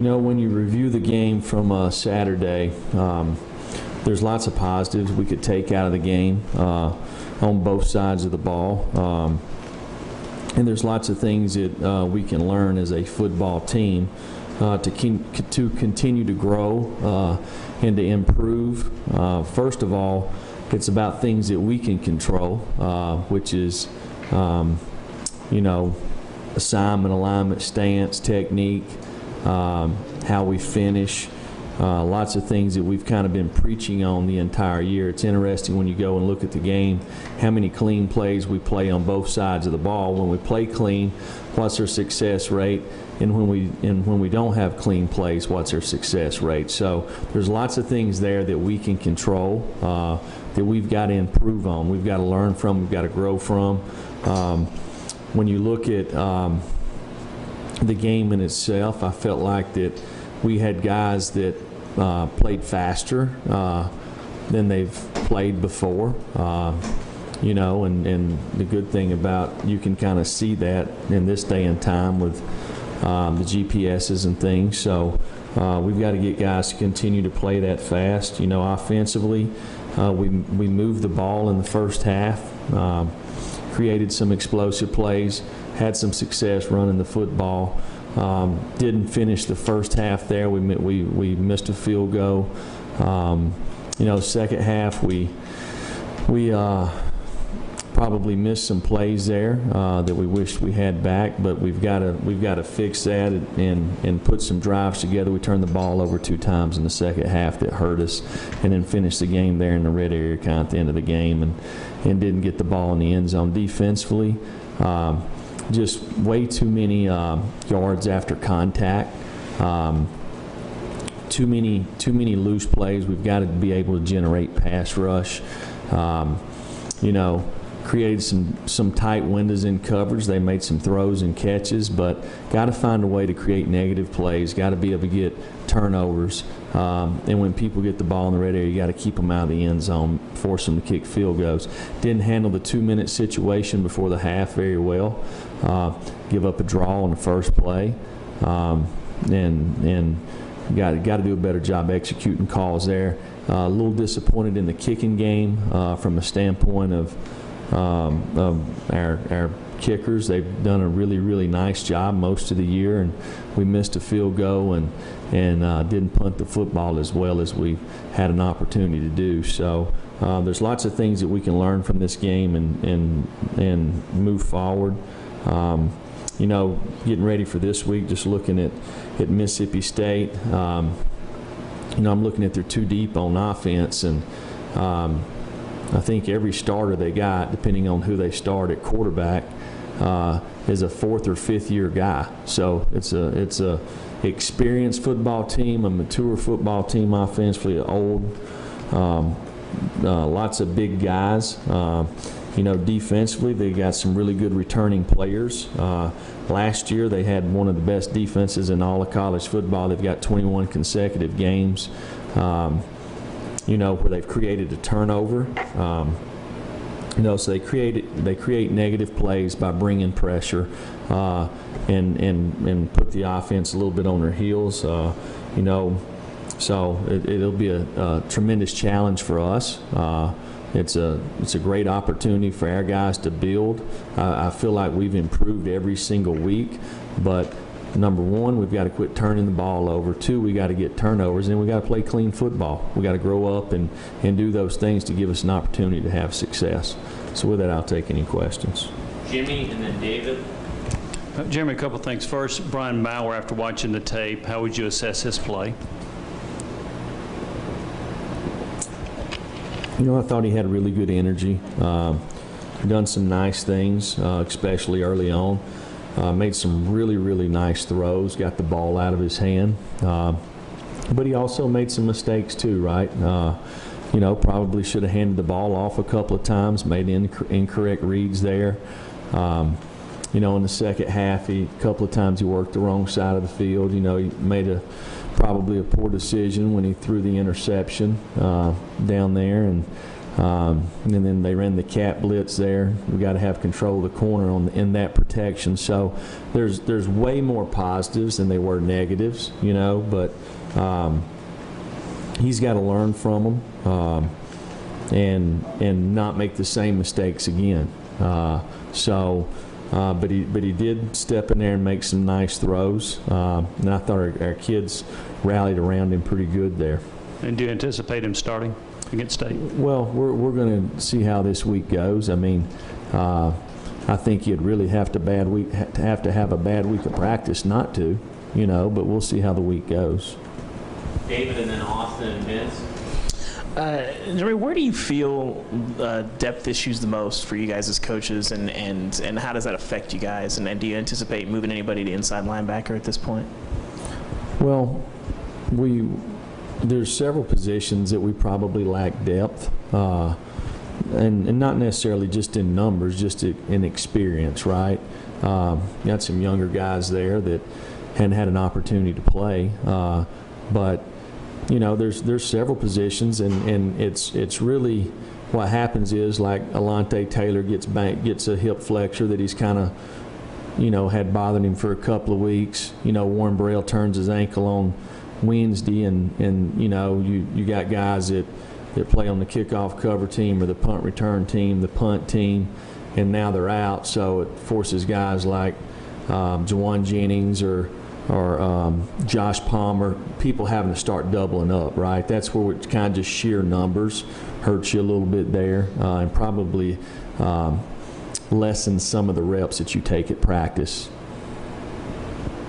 You know, when you review the game from Saturday, there's lots of positives we could take out of the game on both sides of the ball. And there's lots of things that we can learn as a football team to continue to grow and to improve. First of all, it's about things that we can control, which is, assignment, alignment, stance, technique, how we finish. Lots of things that we've kind of been preaching on the entire year. It's interesting when you go and look at the game, how many clean plays we play on both sides of the ball. When we play clean, what's our success rate? And when we don't have clean plays, what's our success rate? So there's lots of things there that we can control, that we've got to improve on. We've got to learn from, we've got to grow from. When you look at the game in itself, I felt like that we had guys that played faster than they've played before. And the good thing about, you can kind of see that in this day and time with the GPSs and things. So we've got to get guys to continue to play that fast. Offensively, we moved the ball in the first half, created some explosive plays, had some success running the football. Didn't finish the first half there. We missed a field goal. Second half we probably missed some plays there that we wished we had back, but we've got to fix that and put some drives together. We turned the ball over 2 times in the second half that hurt us, and then finished the game there in the red area kind of at the end of the game, and didn't get the ball in the end zone. Defensively, just way too many yards after contact. Too many loose plays. We've got to be able to generate pass rush. Created some tight windows in coverage. They made some throws and catches, but got to find a way to create negative plays. Got to be able to get turnovers. And when people get the ball in the red area, you got to keep them out of the end zone, force them to kick field goals. Didn't handle the 2-minute situation before the half very well. Give up a draw on the first play, and got to do a better job executing calls there. A little disappointed in the kicking game from a standpoint of our kickers. They've done a really, really nice job most of the year, and we missed a field goal and didn't punt the football as well as we had an opportunity to do. So there's lots of things that we can learn from this game and move forward. Getting ready for this week, just looking at Mississippi State. I'm looking at their 2 deep on offense, and I think every starter they got, depending on who they start at quarterback, is a 4th or 5th year guy. So it's a experienced football team, a mature football team offensively, old, lots of big guys. Defensively, they got some really good returning players. Last year, they had one of the best defenses in all of college football. They've got 21 consecutive games, where they've created a turnover. So they create negative plays by bringing pressure and put the offense a little bit on their heels. So it'll be a tremendous challenge for us. It's a great opportunity for our guys to build. I feel like we've improved every single week, but number 1, we've got to quit turning the ball over. 2, we got to get turnovers, and we got to play clean football. We got to grow up and do those things to give us an opportunity to have success. So with that, I'll take any questions. Jimmy and then David. Jeremy, a couple things. First, Brian Maurer, after watching the tape, how would you assess his play? I thought he had really good energy. Done some nice things, especially early on. Made some really, really nice throws, got the ball out of his hand. But he also made some mistakes too, right? Probably should have handed the ball off a couple of times, made incorrect reads there. In the second half, a couple of times he worked the wrong side of the field. He made probably a poor decision when he threw the interception down there, and And then they ran the cat blitz there. We got to have control of the corner in that protection. So there's way more positives than they were negatives, but he's got to learn from them and not make the same mistakes again. But he did step in there and make some nice throws. And I thought our kids rallied around him pretty good there. And do you anticipate him starting against State? Well, we're going to see how this week goes. I mean, I think you'd really have to have a bad week of practice not to, but we'll see how the week goes. David, and then Austin and Vince. Jeremy, where do you feel depth issues the most for you guys as coaches, and how does that affect you guys? And do you anticipate moving anybody to inside linebacker at this point? Well, there's several positions that we probably lack depth, and not necessarily just in numbers, just in experience, right? Got some younger guys there that hadn't had an opportunity to play, but there's several positions, and it's really what happens is, like Alante Taylor gets a hip flexor that he's kind of had bothering him for a couple of weeks. Warren Burrell turns his ankle on Wednesday, and you got guys that play on the kickoff cover team or the punt return team, the punt team, and now they're out. So it forces guys like Jawan Jennings or Josh Palmer, people having to start doubling up, right? That's where it's kind of just sheer numbers hurts you a little bit there, and probably lessens some of the reps that you take at practice.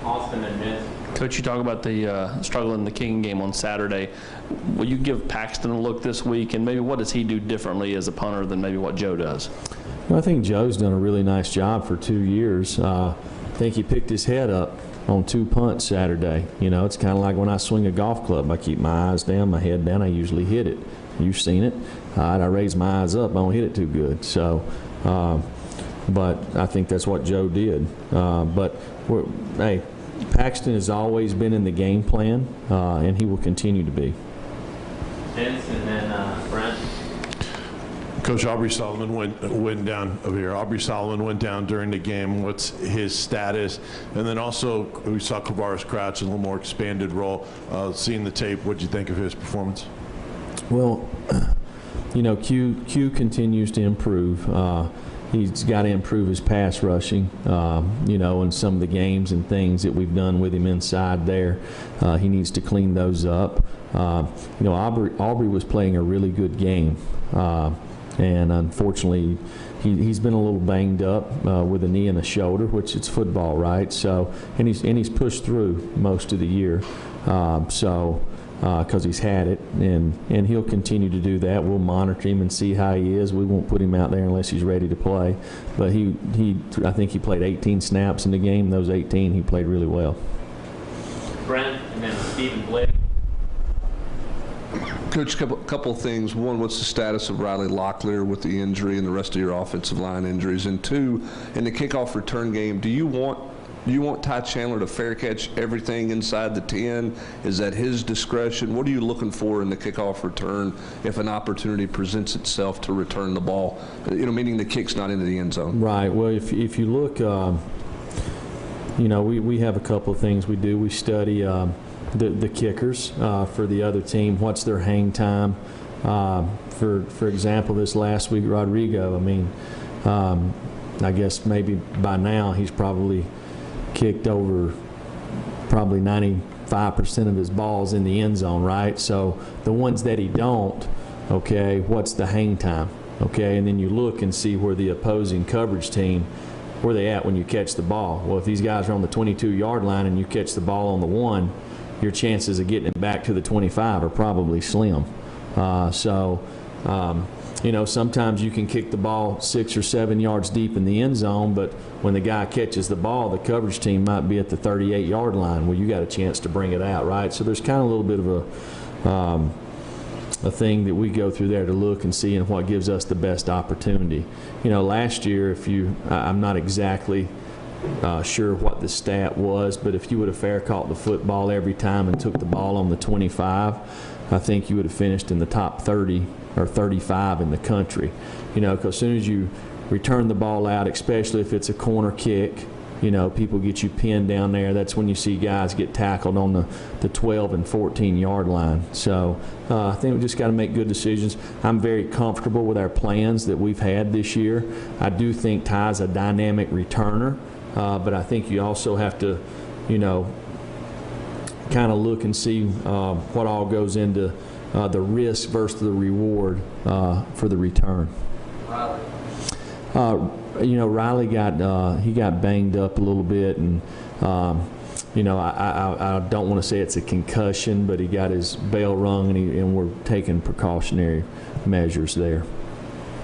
Austin and Vince. Coach, you talk about the struggle in the King game on Saturday. Will you give Paxton a look this week, and maybe what does he do differently as a punter than maybe what Joe does? Well, I think Joe's done a really nice job for 2 years. I think he picked his head up on 2 punts Saturday. It's kind of like when I swing a golf club. I keep my eyes down, my head down. I usually hit it. You've seen it. I raise my eyes up. I don't hit it too good. So, but I think that's what Joe did. Hey, Paxton has always been in the game plan, and he will continue to be. Vince, and then Brent. Coach, Aubrey Solomon went down over here. Aubrey Solomon went down during the game. What's his status? And then also we saw Kavaris Crouch in a little more expanded role. Seeing the tape, what did you think of his performance? Well, Q continues to improve. He's got to improve his pass rushing, in some of the games and things that we've done with him inside there. He needs to clean those up. Aubrey was playing a really good game. And unfortunately, he's been a little banged up with a knee and a shoulder, which it's football, right? So, and he's pushed through most of the year, because he's had it, and he'll continue to do that. We'll monitor him and see how he is. We won't put him out there unless he's ready to play. But I think he played 18 snaps in the game. Those 18, he played really well. Brent, and then Stephen Blake. Coach, a couple of things. One, what's the status of Riley Locklear with the injury and the rest of your offensive line injuries? And two, in the kickoff return game, do you want Ty Chandler to fair catch everything inside the 10? Is that his discretion? What are you looking for in the kickoff return if an opportunity presents itself to return the ball? Meaning the kick's not into the end zone. Right. Well, if you look, we have a couple of things we do. We study the kickers for the other team. What's their hang time? For example, this last week, Rodrigo, I guess maybe by now he's probably kicked over 95% of his balls in the end zone, right? So the ones that he don't, okay, what's the hang time? Okay, and then you look and see where the opposing coverage team, where they at when you catch the ball. Well, if these guys are on the 22-yard line and you catch the ball on the 1, your chances of getting it back to the 25 are probably slim. Sometimes you can kick the ball 6 or 7 yards deep in the end zone, but when the guy catches the ball, the coverage team might be at the 38-yard line. Well, you got a chance to bring it out, right? So there's kind of a little bit of a thing that we go through there to look and see and what gives us the best opportunity. Last year, I'm not exactly sure what the stat was, but if you would have fair caught the football every time and took the ball on the 25, I think you would have finished in the top 30 or 35 in the country. Because as soon as you return the ball out, especially if it's a corner kick, people get you pinned down there. That's when you see guys get tackled on the 12 and 14-yard line. So I think we just got to make good decisions. I'm very comfortable with our plans that we've had this year. I do think Ty's a dynamic returner, but I think you also have to, kind of look and see what all goes into the risk versus the reward for the return. Riley got banged up a little bit, and I don't want to say it's a concussion, but he got his bell rung, and we're taking precautionary measures there.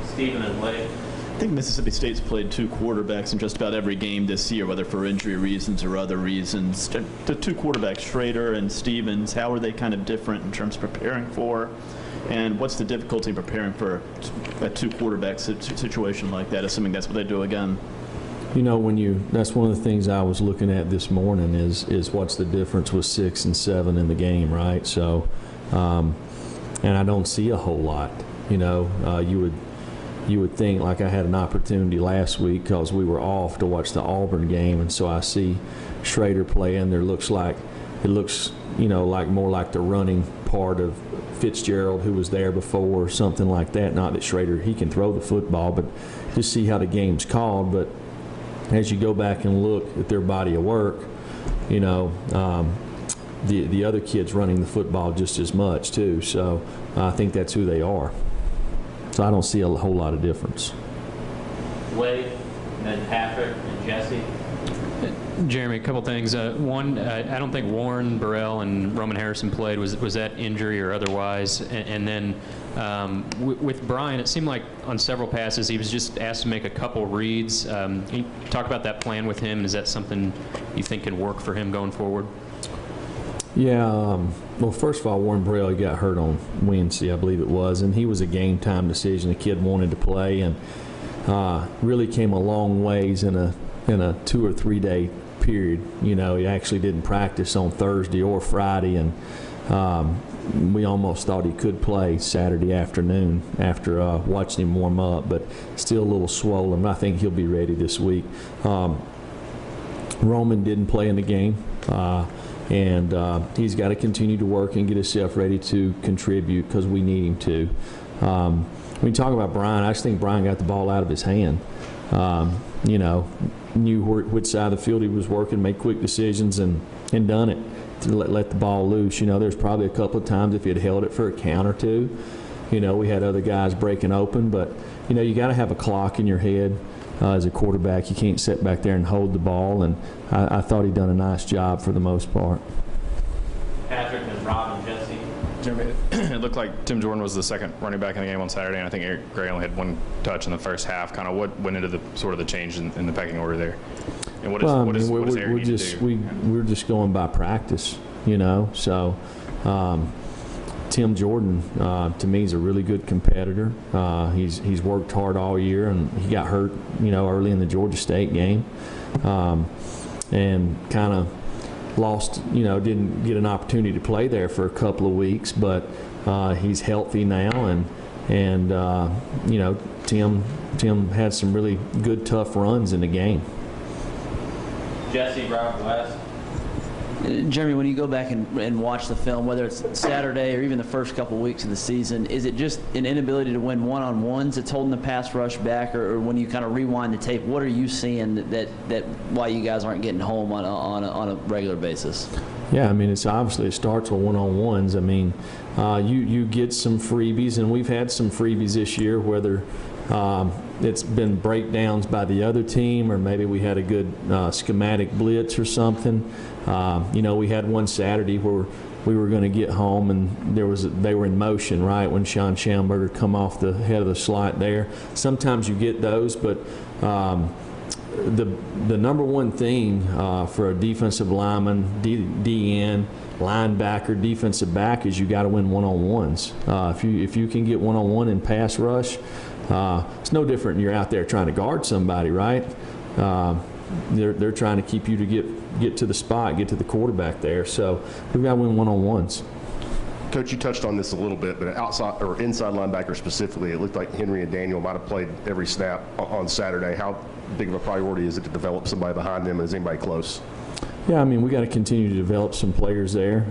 Stephen and Blake. I think Mississippi State's played two quarterbacks in just about every game this year, whether for injury reasons or other reasons. The two quarterbacks, Schrader and Stevens, how are they kind of different in terms of preparing for? And what's the difficulty in preparing for a two quarterback situation like that, assuming that's what they do again? That's one of the things I was looking at this morning is what's the difference with 6 and 7 in the game, right? So, and I don't see a whole lot. You would think, like I had an opportunity last week because we were off to watch the Auburn game, and so I see Schrader playing. It looks like more like the running part of Fitzgerald, who was there before, or something like that. Not that Schrader, he can throw the football, but just see how the game's called. But as you go back and look at their body of work, the other kid's running the football just as much too. So I think that's who they are. So I don't see a whole lot of difference. Wade, and then Patrick and Jesse. Jeremy, a couple things. One, I don't think Warren, Burrell, and Roman Harrison played. Was that injury or otherwise? And then with Brian, it seemed like on several passes he was just asked to make a couple reads. Can you talk about that plan with him? And is that something you think can work for him going forward? Yeah. Well, first of all, Warren Burrell, he got hurt on Wednesday, I believe it was, and he was a game-time decision. The kid wanted to play, and really came a long ways in a 2 or 3 day period. He actually didn't practice on Thursday or Friday, and we almost thought he could play Saturday afternoon after watching him warm up, but still a little swollen. I think he'll be ready this week. Roman didn't play in the game, and he's got to continue to work and get himself ready to contribute because we need him to. When you talk about Brian, I just think Brian got the ball out of his hand. Knew which side of the field he was working, made quick decisions, and done it to let the ball loose. There's probably a couple of times if he had held it for a count or two, we had other guys breaking open, but you got to have a clock in your head as a quarterback. You can't sit back there and hold the ball, and I thought he'd done a nice job for the most part. Patrick and Rob and Jesse. Jeremy, it looked like Tim Jordan was the second running back in the game on Saturday, and I think Eric Gray only had one touch in the first half. Kind of what went into the change in the pecking order there? And what does Eric need to do? We're just going by practice, So Tim Jordan, to me, is a really good competitor. He's worked hard all year, and he got hurt, early in the Georgia State game, and kind of lost, didn't get an opportunity to play there for a couple of weeks, but he's healthy now, and Tim had some really good, tough runs in the game. Jesse, Rob, West. Jeremy, when you go back and watch the film, whether it's Saturday or even the first couple weeks of the season, is it just an inability to win one-on-ones that's holding the pass rush back, or when you kind of rewind the tape, what are you seeing that why you guys aren't getting home on a regular basis? Yeah, it's obviously it starts with one-on-ones. You get some freebies, and we've had some freebies this year, whether it's been breakdowns by the other team, or maybe we had a good schematic blitz or something. We had one Saturday where we were going to get home, and they were in motion, right, when Sean Schamberger come off the head of the slot there. Sometimes you get those, but the number one thing for a defensive lineman, DN, linebacker, defensive back is you got to win one-on-ones. If you can get one-on-one in pass rush, it's no different when you're out there trying to guard somebody, right? they're trying to keep you to get to the spot, get to the quarterback there. So we've got to win one-on-ones. Coach, you touched on this a little bit, but outside or inside linebacker specifically, it looked like Henry and Daniel might have played every snap on Saturday. How big of a priority is it to develop somebody behind them? Is anybody close? Yeah, I mean, we got to continue to develop some players there.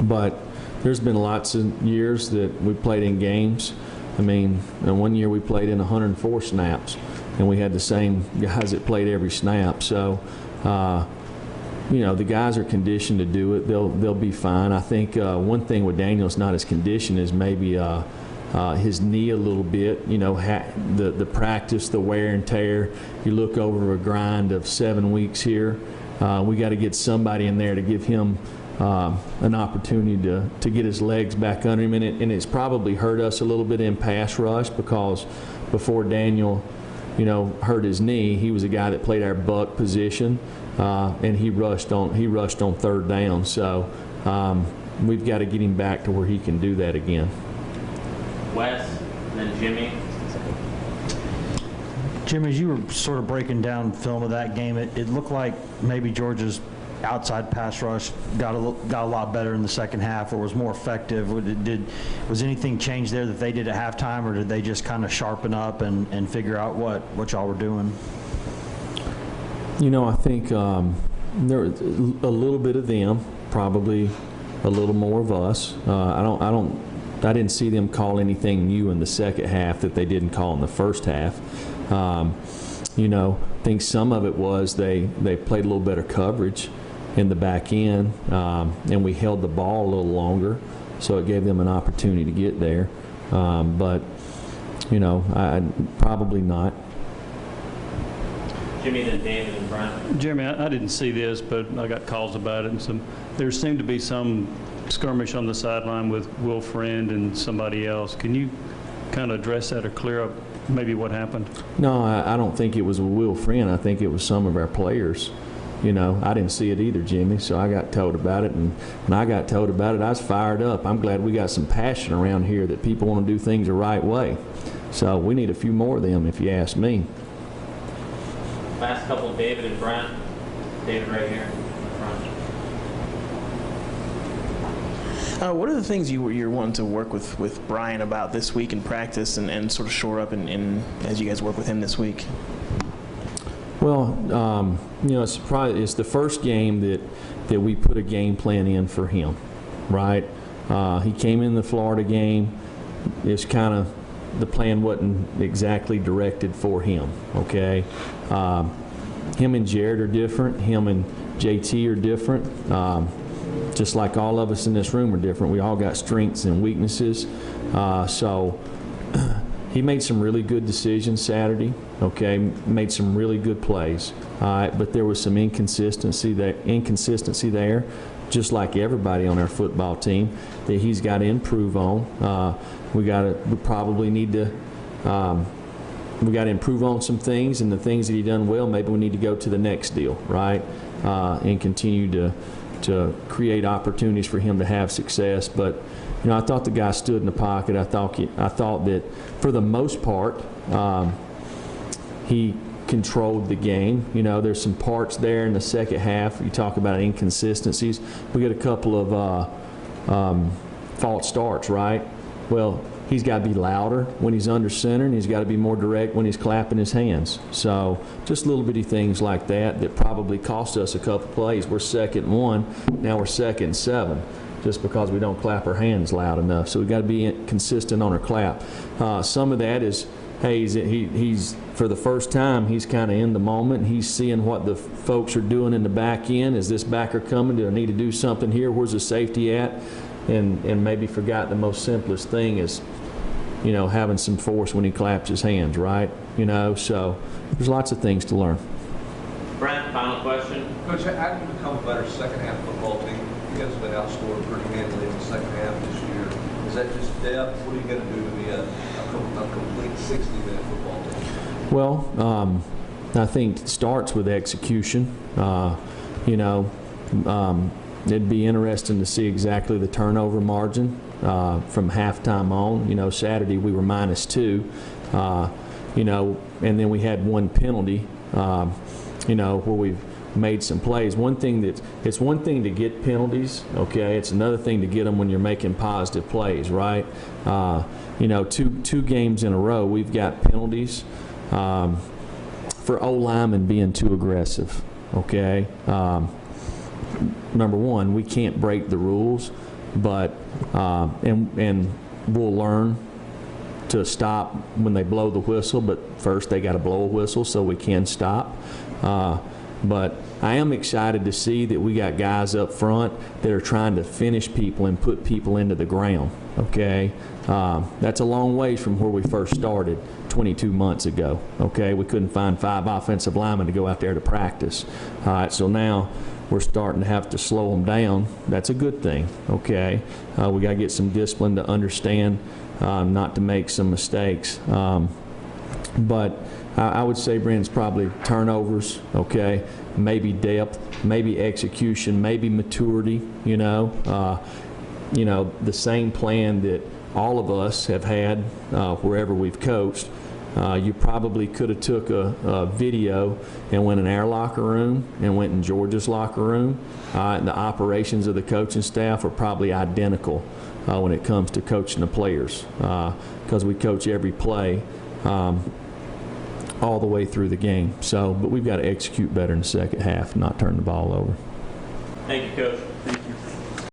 But there's been lots of years that we played in games. I mean, one year we played in 104 snaps, and we had the same guys that played every snap. So, the guys are conditioned to do it. They'll be fine. I think one thing with Daniel's not as conditioned is maybe his knee a little bit. The practice, the wear and tear. You look over a grind of 7 weeks here. We got to get somebody in there to give him an opportunity to get his legs back under him, and it's probably hurt us a little bit in pass rush because before Daniel, hurt his knee, he was a guy that played our buck position, and he rushed on third down. So we've got to get him back to where he can do that again. Wes, then Jimmy. Jimmy, as you were sort of breaking down film of that game, it looked like maybe Georgia's outside pass rush got a lot better in the second half, or was more effective. Was anything changed there that they did at halftime, or did they just kind of sharpen up and figure out what y'all were doing? I think there was a little bit of them, probably a little more of us. I didn't see them call anything new in the second half that they didn't call in the first half. I think some of it was they played a little better coverage in the back end, and we held the ball a little longer, so it gave them an opportunity to get there. But I probably not. Jimmy, then David and Brian. Jeremy, I didn't see this, but I got calls about it, and there seemed to be some skirmish on the sideline with Will Friend and somebody else. Can you kind of address that or clear up maybe what happened? No, I don't think it was a Will Friend. I think it was some of our players. I didn't see it either, Jimmy, so I got told about it, and when I got told about it, I was fired up. I'm glad we got some passion around here that people want to do things the right way. So we need a few more of them, if you ask me. Last couple, David and Brent. David right here in the front. What are the things you're wanting to work with Brian about this week in practice and sort of shore up as you guys work with him this week? Well, it's the first game that we put a game plan in for him, right? He came in the Florida game. It's kind of the plan wasn't exactly directed for him, okay? Him and Jared are different. Him and JT are different. Just like all of us in this room are different. We all got strengths and weaknesses. So he made some really good decisions Saturday, okay? Made some really good plays. But there was some inconsistency there, just like everybody on our football team, that he's got to improve on. We probably need to we got to improve on some things, and the things that he done well, maybe we need to go to the next deal, right? And continue to create opportunities for him to have success. But I thought the guy stood in the pocket. I thought that for the most part he controlled the game. There's some parts there in the second half. You talk about inconsistencies. We get a couple of false starts, right? Well, he's got to be louder when he's under center, and he's got to be more direct when he's clapping his hands. So just little bitty things like that probably cost us a couple plays. We're 2nd and 1, now we're 2nd and 7, just because we don't clap our hands loud enough. So we've got to be consistent on our clap. Some of that is, hey, he's for the first time, he's kind of in the moment. He's seeing what the folks are doing in the back end. Is this backer coming? Do I need to do something here? Where's the safety at? And maybe forgot the most simplest thing is, having some force when he claps his hands, right? So there's lots of things to learn. Brent, final question. Coach, how do you become a better second-half football team? You guys have been outscored pretty handily in the second half this year. Is that just depth? What are you going to do to be a complete 60-minute football team? Well, I think it starts with execution. It'd be interesting to see exactly the turnover margin from halftime on. Saturday we were -2, and then we had one penalty where we've made some plays. It's one thing to get penalties, okay? It's another thing to get them when you're making positive plays, right? Two games in a row, we've got penalties for O-linemen being too aggressive, okay? Number one, we can't break the rules, but and we'll learn to stop when they blow the whistle, but first they got to blow a whistle so we can stop. But I am excited to see that we got guys up front that are trying to finish people and put people into the ground, okay? That's a long ways from where we first started 22 months ago, okay? We couldn't find 5 offensive linemen to go out there to practice. All right, so now we're starting to have to slow them down. That's a good thing, okay? We got to get some discipline to understand not to make some mistakes. But I would say, Brandon's probably turnovers, okay? Maybe depth, maybe execution, maybe maturity, the same plan that all of us have had wherever we've coached. You probably could have took a video and went in our locker room and went in Georgia's locker room. And the operations of the coaching staff are probably identical when it comes to coaching the players because we coach every play all the way through the game. But we've got to execute better in the second half and not turn the ball over. Thank you, Coach.